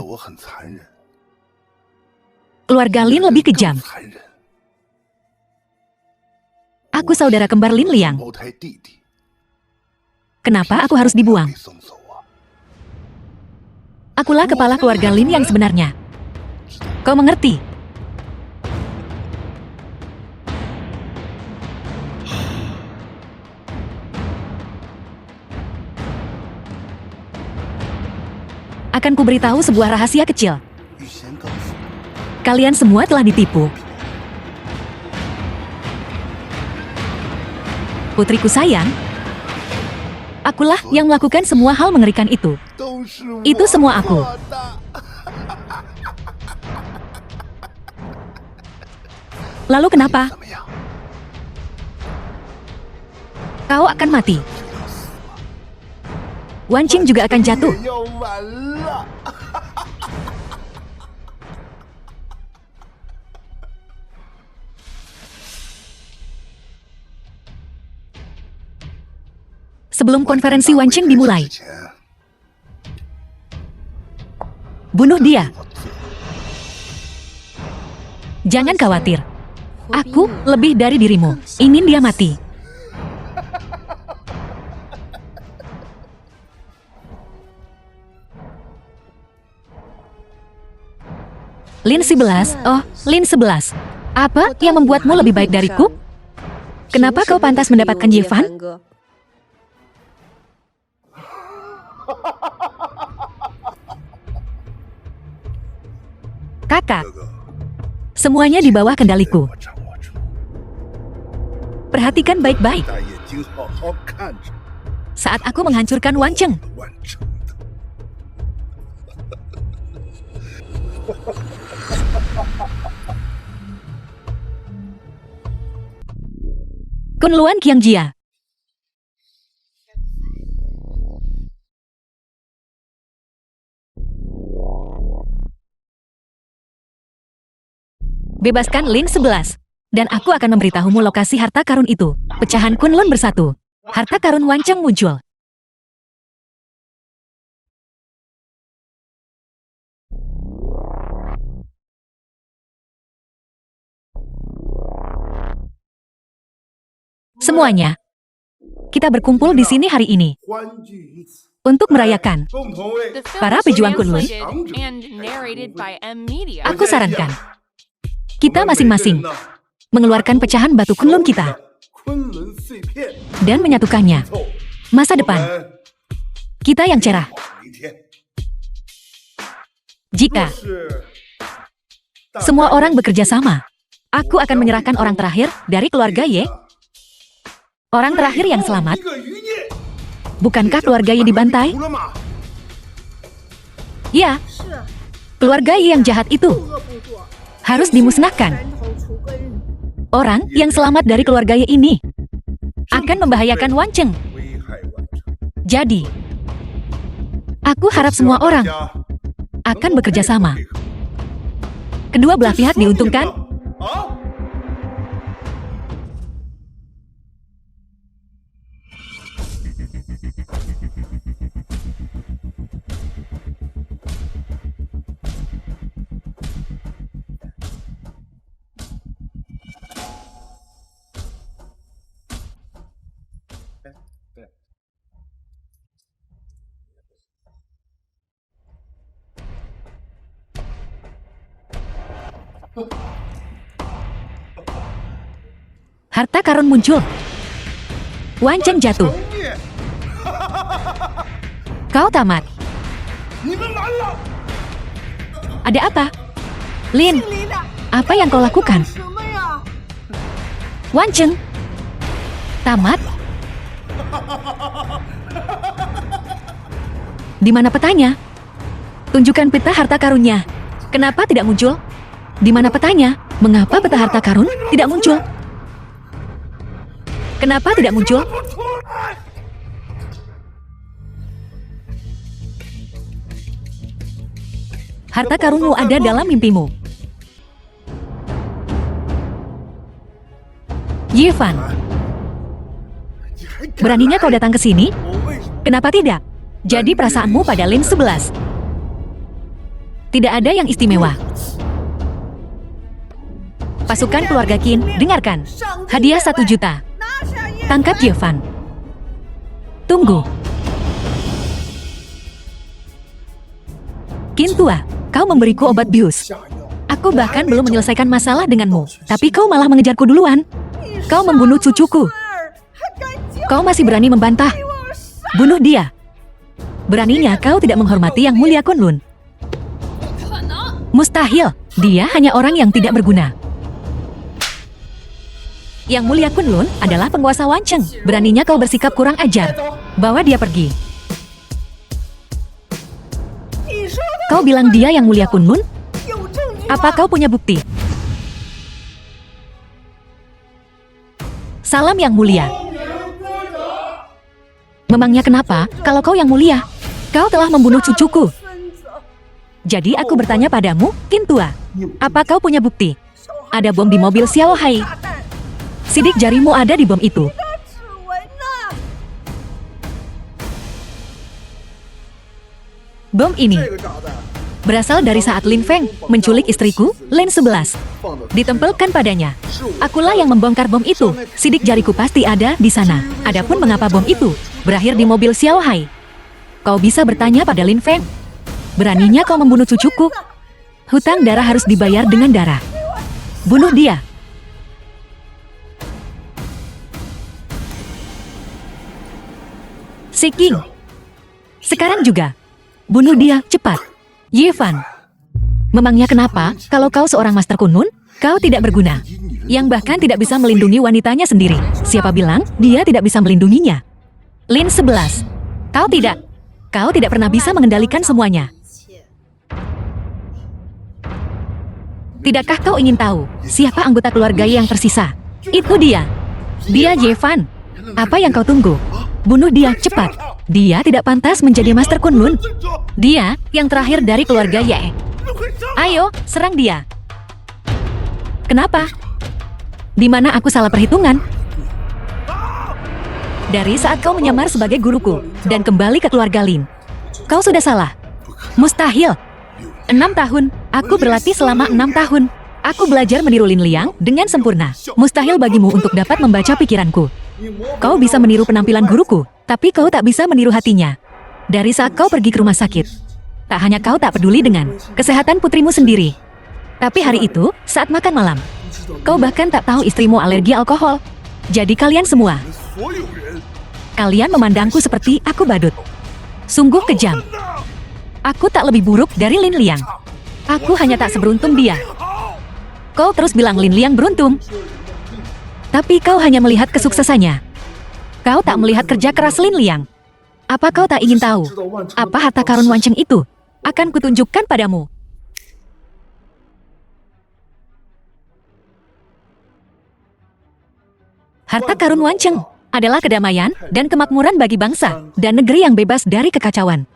Keluarga Lin lebih kejam. Aku saudara kembar Lin Liang. Kenapa aku harus dibuang? Akulah kepala keluarga Lin yang sebenarnya. Kau mengerti? Akan kuberitahu sebuah rahasia kecil. Kalian semua telah ditipu. Putriku sayang, akulah yang melakukan semua hal mengerikan itu. Itu semua aku. Lalu kenapa? Kau akan mati. Wancheng juga akan jatuh. Sebelum konferensi Wancheng dimulai, bunuh dia. Jangan khawatir. Aku lebih dari dirimu. Ingin dia mati. Lin 11, oh, Lin 11. Apa yang membuatmu lebih baik dariku? Kenapa kau pantas mendapatkan Yevan? Kakak, semuanya di bawah kendaliku. Perhatikan baik-baik. Saat aku menghancurkan Wan Cheng, Kunluan Qiangjia. Bebaskan Lin 11. Dan aku akan memberitahumu lokasi harta karun itu. Pecahan Kunlun bersatu. Harta karun Wan Cheng muncul. Semuanya. Kita berkumpul di sini hari ini untuk merayakan para pejuang Kunlun. Aku sarankan kita masing-masing mengeluarkan pecahan batu Kunlun kita dan menyatukannya. Masa depan kita yang cerah. Jika semua orang bekerja sama, aku akan menyerahkan orang terakhir dari keluarga Ye. Orang terakhir yang selamat. Bukankah keluarga Ye dibantai? Ya, keluarga Ye yang jahat itu harus dimusnahkan. Orang yang selamat dari keluarga Ye ini akan membahayakan Wan Cheng. Jadi, aku harap semua orang akan bekerja sama. Kedua belah pihak diuntungkan. Harta karun muncul. Wan Cheng jatuh. Kau tamat. Ada apa? Lin, apa yang kau lakukan? Wan Cheng tamat? Di mana petanya? Tunjukkan peta harta karunnya. Kenapa tidak muncul? Di mana petanya? Mengapa peta harta karun tidak muncul? Kenapa tidak muncul? Harta karunmu ada dalam mimpimu. Yifan, beraninya kau datang ke sini? Kenapa tidak? Jadi perasaanmu pada Lin 11. Tidak ada yang istimewa. Pasukan keluarga Qin, dengarkan. Hadiah 1 juta. Tangkap Yifan. Tunggu. Qin tua, kau memberiku obat bius. Aku bahkan belum menyelesaikan masalah denganmu, tapi kau malah mengejarku duluan. Kau membunuh cucuku. Kau masih berani membantah. Bunuh dia. Beraninya kau tidak menghormati Yang Mulia Kunlun. Mustahil, dia hanya orang yang tidak berguna. Yang Mulia Kunlun adalah penguasa Wan Cheng. Beraninya kau bersikap kurang ajar. Bawa dia pergi. Kau bilang dia Yang Mulia Kunlun? Apa kau punya bukti? Salam Yang Mulia. Memangnya kenapa kalau kau Yang Mulia? Kau telah membunuh cucuku. Jadi aku bertanya padamu, Qin tua. Apa kau punya bukti? Ada bom di mobil Xiao Hai. Sidik jarimu ada di bom itu. Bom ini berasal dari saat Lin Feng menculik istriku, Lin 11. Ditempelkan padanya. Akulah yang membongkar bom itu. Sidik jariku pasti ada di sana. Adapun mengapa bom itu berakhir di mobil Xiao Hai, kau bisa bertanya pada Lin Feng. Beraninya kau membunuh cucuku. Hutang darah harus dibayar dengan darah. Bunuh dia. Si King. Sekarang juga. Bunuh dia, cepat. Yifan. Memangnya kenapa, kalau kau seorang Master Kunlun, kau tidak berguna. Yang bahkan tidak bisa melindungi wanitanya sendiri. Siapa bilang, dia tidak bisa melindunginya? Lin 11. Kau tidak. Kau tidak pernah bisa mengendalikan semuanya. Tidakkah kau ingin tahu, siapa anggota keluarga yang tersisa? Itu dia. Dia Yevan. Apa yang kau tunggu? Bunuh dia, cepat. Dia tidak pantas menjadi Master Kunlun. Dia yang terakhir dari keluarga Ye. Ayo, serang dia. Kenapa? Di mana aku salah perhitungan? Dari saat kau menyamar sebagai guruku dan kembali ke keluarga Lin, kau sudah salah. Mustahil. 6 tahun. Aku berlatih selama 6 tahun. Aku belajar meniru Lin Liang dengan sempurna. Mustahil bagimu untuk dapat membaca pikiranku. Kau bisa meniru penampilan guruku, tapi kau tak bisa meniru hatinya. Dari saat kau pergi ke rumah sakit, tak hanya kau tak peduli dengan kesehatan putrimu sendiri. Tapi hari itu, saat makan malam, kau bahkan tak tahu istrimu alergi alkohol. Jadi kalian semua, kalian memandangku seperti aku badut. Sungguh kejam. Aku tak lebih buruk dari Lin Liang. Aku hanya tak seberuntung dia. Kau terus bilang Lin Liang beruntung. Tapi kau hanya melihat kesuksesannya. Kau tak melihat kerja keras Lin Liang. Apa kau tak ingin tahu? Apa harta karun Wanceng itu? Akan kutunjukkan padamu. Harta karun Wanceng adalah kedamaian dan kemakmuran bagi bangsa dan negeri yang bebas dari kekacauan.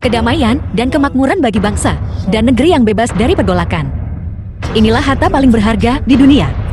Kedamaian dan kemakmuran bagi bangsa dan negeri yang bebas dari pergolakan. Inilah harta paling berharga di dunia.